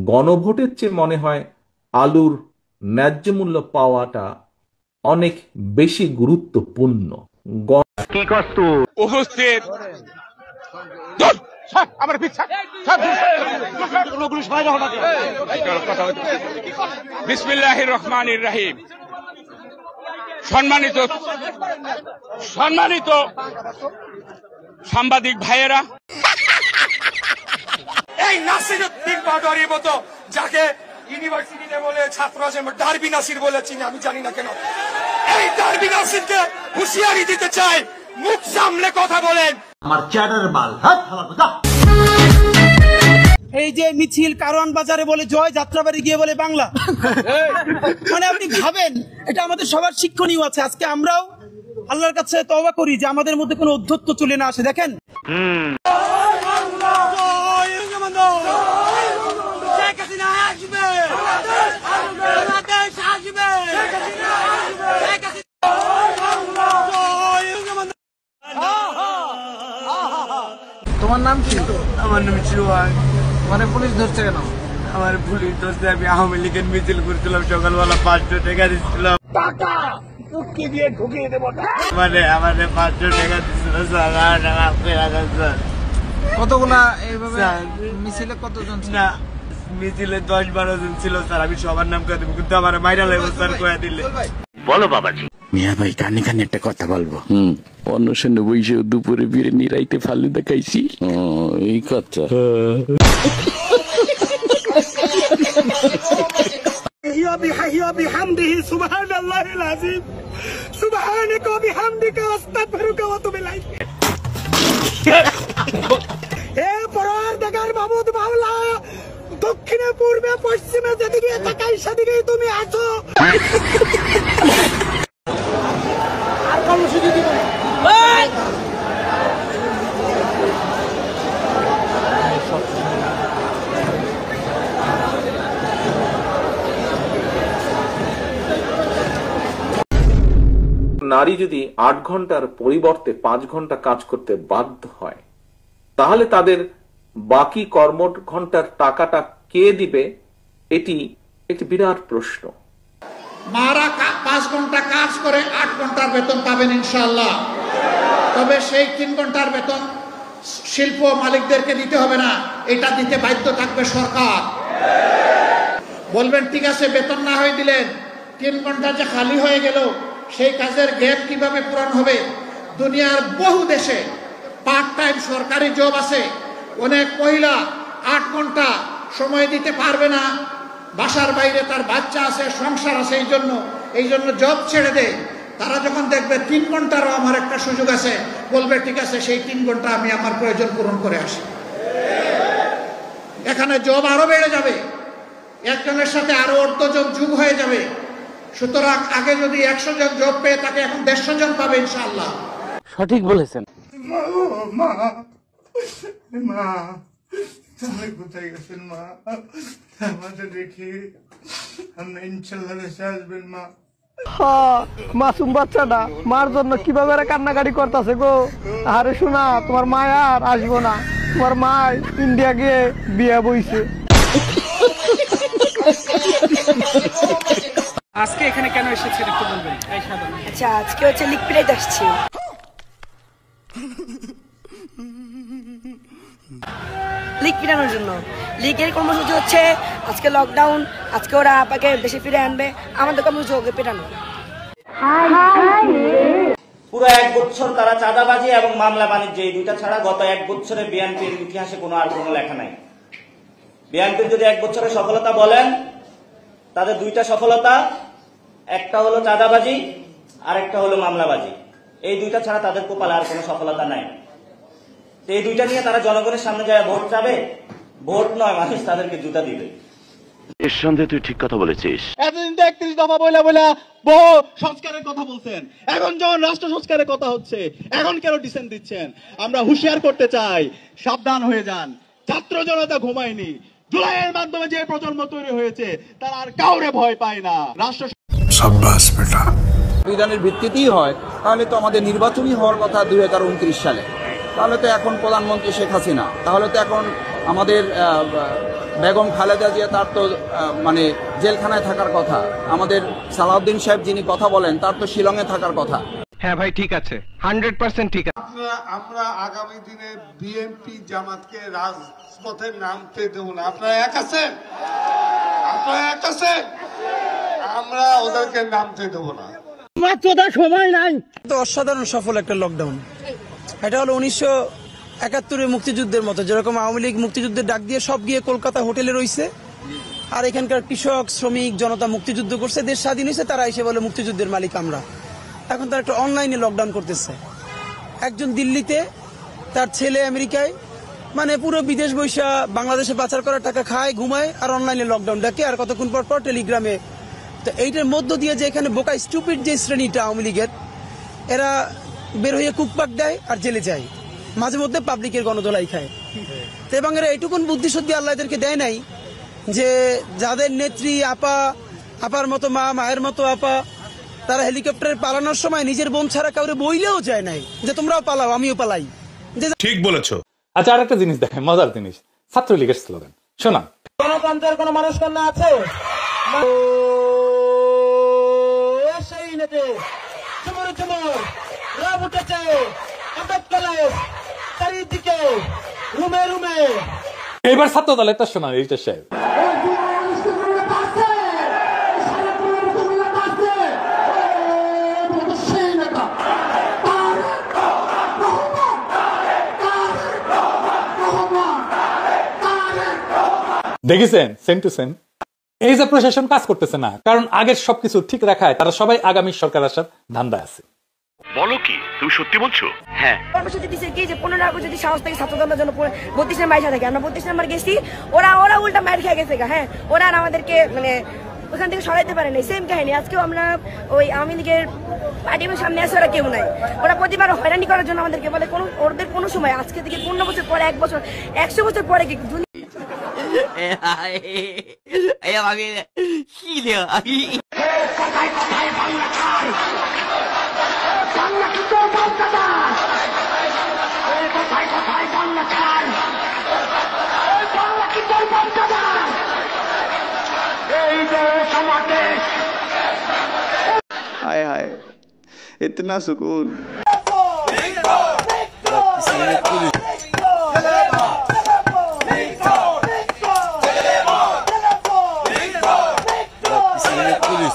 গণভোটের চেয়ে মনে হয় আলুর ন্যায্য মূল্য পাওয়াটা অনেক বেশি গুরুত্বপূর্ণ। বিসমিল্লাহির রহমানির রহিম। সম্মানিত সাংবাদিক ভাইয়েরা, এই নাসিরউদ্দিন পাটোয়ারির মতো যাকে ইউনিভার্সিটিতে বলে ছাত্ররা ডারবি নাসির বলে চিনি, আমি জানি না কেন, এই ডারবি নাসিরকে হুঁশিয়ারি দিতে চাই, মুখ সামলে কথা বলেন। আমার চ্যাটার মাল এই যে মিছিল কারওয়ান বাজারে বলে জয়, যাত্রাবাড়ি গিয়ে বলে বাংলা। মানে আপনি ভাবেন, এটা আমাদের সবার শিক্ষণীয় আছে। আজকে আমরাও আল্লাহর কাছে তওবা করি যে আমাদের মধ্যে কোনো অধ্যত্ব চলে না আসে। দেখেন, তোমার নাম কি? আমার নাম চিরোয়ান। মানে পুলিশ ধরছে কেন? আমার পুলিশ ধরছে আমি আওয়ামী লীগের মিছিল করছিলাম, সকালবেলা 500 টাকা দিচ্ছিলাম, মানে আমাদের 500 টাকা দিচ্ছিল। কতগুলা এইভাবে মিছিলে কতজন? না, মিছিলে 10-12 জন ছিল স্যার। আমি সবার নাম করে দেবো, কিন্তু আমার মাইরা লাগবে স্যার কয়ে দিলে। বলো বাবাজি। মিয়া ভাই, কানে কানে একটা কথা বলবো। অন্নশনে বইসে দুপুরে বিরিয়ানি, রাইতে ফালুদা খাইছি। এই কথা। দক্ষিণে পূর্বে পশ্চিমে যেদিকে তাকাই সেদিকেই তুমি আছো। আর কর্মসূচি দিব না। নারী যদি 8 ঘন্টার পরিবর্তে 5 ঘন্টা কাজ করতে বাধ্য হয়, তাহলে তাদের বাকি কর্ম ঘন্টার টাকাটা কে দিবে? এটি একটি বিরাট প্রশ্ন। মারা 5 ঘন্টা কাজ করে 8 ঘন্টার বেতন পাবেন ইনশাআল্লাহ। তবে সেই 3 ঘন্টার বেতন শিল্প মালিকদেরকে দিতে হবে না, এটা দিতে বাধ্য থাকবে সরকার। বলবেন ঠিক আছে, বেতন না হয়ে দিলেন, 3 ঘন্টা যে খালি হয়ে গেল, সেই কাজের গ্যাপ কিভাবে পূরণ হবে? দুনিয়ার বহু দেশে পার্ট টাইম সরকারি জব আছে। অনেক মহিলা 8 ঘন্টা সময় দিতে পারবে না, বাসার বাইরে তার বাচ্চা আছে, সংসার আছে, এই জন্য জব ছেড়ে দেয়। তারা যখন দেখবে 3 ঘন্টারও আমার একটা সুযোগ আছে, বলবে ঠিক আছে, সেই 3 ঘন্টা আমি আমার প্রয়োজন পূরণ করে আসি। এখানে জব আরো বেড়ে যাবে, একজনের সাথে আরো অর্ধজন যুগ হয়ে যাবে। সুতরাং আগে যদি 100 জন জব পেয়ে থাকে, এখন 150 জন পাবে ইনশাআল্লাহ। সঠিক বলেছেন। মা, তুমি কোথায় গেছেন মা? আমাদের দেখি আমরা ইনশাআল্লাহ দেশে আসবেন মা। মাসুম বাচ্চাটা মার জন্য কিভাবে কান্নাকাটি করতেছে গো। আরে শোনা, তোমার মা আর আসবো না, তোমার মা ইন্ডিয়া গিয়ে বিয়ে বইছে। আজকে এখানে কেন এসেছেন একটু বলবেন? আচ্ছা, আজকে হচ্ছে লিগ পিরিয়ড আসছে। লিগ পিটানোর জন্য। লিগের কর্মসূচি হচ্ছে আজকে লকডাউন, আজকে ওরা আপাকে দেশে ফিরে আনবে, আমাদের কর্মসূচি ওকে পেটানো। পুরো 1 বছর তারা চাঁদাবাজি এবং মামলা বাণিজ্য, এই দুইটা ছাড়া গত 1 বছরে বিএনপির ইতিহাসে আর কোনো লেখা নাই। বিএনপির যদি 1 বছরের সফলতা বলেন, তাদের 2টা সফলতা, একটা হলো চাঁদাবাজি আর একটা হলো মামলাবাজি। এই 2টা ছাড়া তাদের কপালে আর কোনো সফলতা নাই। তো এই 2টা নিয়ে তারা জনগণের সামনে যায় ভোট চাবে, ভোট নয়, মানুষ তাদেরকে জুতা দিবে। এর সঙ্গে তুই ঠিক কথা বলেছিস। এতদিন তো 31 দফা বইলা বহু সংস্কারের কথা বলছেন, এখন যখন রাষ্ট্র সংস্কারের কথা হচ্ছে, এখন কেন ডিসেন্ট দিচ্ছেন? আমরা হুঁশিয়ার করতে চাই, সাবধান হয়ে যান। ছাত্র জনতা ঘুমায়নি। জুলাইয়ের মাধ্যমে যে প্রজন্ম তৈরি হয়েছে, তারা আর কাউরে ভয় পায় না। রাষ্ট্র সংবিধানের ভিত্তিতেই হয়, তাহলে তো আমাদের নির্বাচনই হওয়ার কথা 2029 সালে। তাহলে তো এখন প্রধানমন্ত্রী শেখ হাসিনা, তাহলে তো এখন আমাদের বেগম খালেদা জিয়া, তার তো মানে জেলখানায় থাকার কথা। আমাদের সালাউদ্দিন সাহেব যিনি কথা বলেন, তার তো শিলংয়ে থাকার কথা। হ্যাঁ ভাই, ঠিক আছে, 100% ঠিক আছে। আমরা আগামী দিনে বিএনপি জামাতকে রাজপথে নামতে দেব না। আপনারা এক আছেন? আপনারা এক আছেন? আমরা ওদেরকে নামতে দেব না। মাত্র সময় নাই। তো অসাধারণ সফল একটা লকডাউন। এটা হলো 1971 মুক্তিযুদ্ধের মতো, যেরকম আওয়ামী লীগ মুক্তিযুদ্ধের ডাক দিয়ে সব গিয়ে কলকাতা হোটেলে রইছে, আর এখানকার কৃষক শ্রমিক জনতা মুক্তিযুদ্ধ করছে, দেশ স্বাধীন হয়েছে, তারা এসে বলে মুক্তিযুদ্ধের মালিক আমরা। এখন তারা একটা অনলাইনে লকডাউন করতেছে। একজন দিল্লিতে, তার ছেলে আমেরিকায়, মানে পুরো বিদেশ বৈশা বাংলাদেশে পাচার করার টাকা খায়, ঘুমায়, আর অনলাইনে লকডাউন ডাকে, আর কতক্ষণ পর পর টেলিগ্রামে। তো এইটার মধ্য দিয়ে যে এখানে বোকা স্টুপিড যে শ্রেণীটা আওয়ামী লীগের, এরা বের হয়ে কুকপাক দেয় আর জেলে যায়, মাঝে মধ্যে পাবলিকের গণদোলাই খায়। তো এবং এরা এইটুকুন বুদ্ধিশুদ্ধি আল্লাহ এদেরকে দেয় নাই যে যাদের নেত্রী আপার মতো মা, মায়ের মতো আপা, তারা হেলিকপ্টারে পালানোর সময় নিজের বোন ছাড়া কাউরে বইলেও যায় নাই যে তোমরাও পালাও আমিও পালাই। ঠিক বলেছো। আচ্ছা, আর একটা জিনিস দেখেন, মজার জিনিস, ছাত্রলীগের স্লোগান শোনা। গণতন্ত্রের কোন মানুষ কন্যা আছে? এইবার ছাত্র দলের তা শোনা রিটার সাহেব। দেখেছেন সেম টু সেম। এই যে প্রশাসন কাজ করতেছে না, কারণ আগের সবকিছু ঠিক রাখায় তারা সবাই আগামী সরকার আসার ধান্দা আছে। বলো কি, তুমি সত্যি বলছো? হ্যাঁ, কর্মসূচি দিচ্ছে কি যে 15 আগস্ট যদি সাহস থেকে ছাত্র দলের জন্য 32 নম্বর মাইশা থাকে, আমরা 32 নম্বর গেছি, ওরা উল্টা মার খেয়ে গেছে। হ্যাঁ, ওরা আর আমাদেরকে মানে ওখান থেকে সরাইতে পারে নাই। সেম কাহিনী আজকেও আমরা ওই আওয়ামী লীগের পার্টির সামনে আসে, ওরা কেউ নাই। ওরা প্রতিবার হয়রানি করার জন্য আমাদেরকে বলে ওদের কোনো সময় আজকে থেকে 15 বছর পরে, 1 বছর 100 বছর পরে কি हाय हाय, इतना सुकून। পুলিশ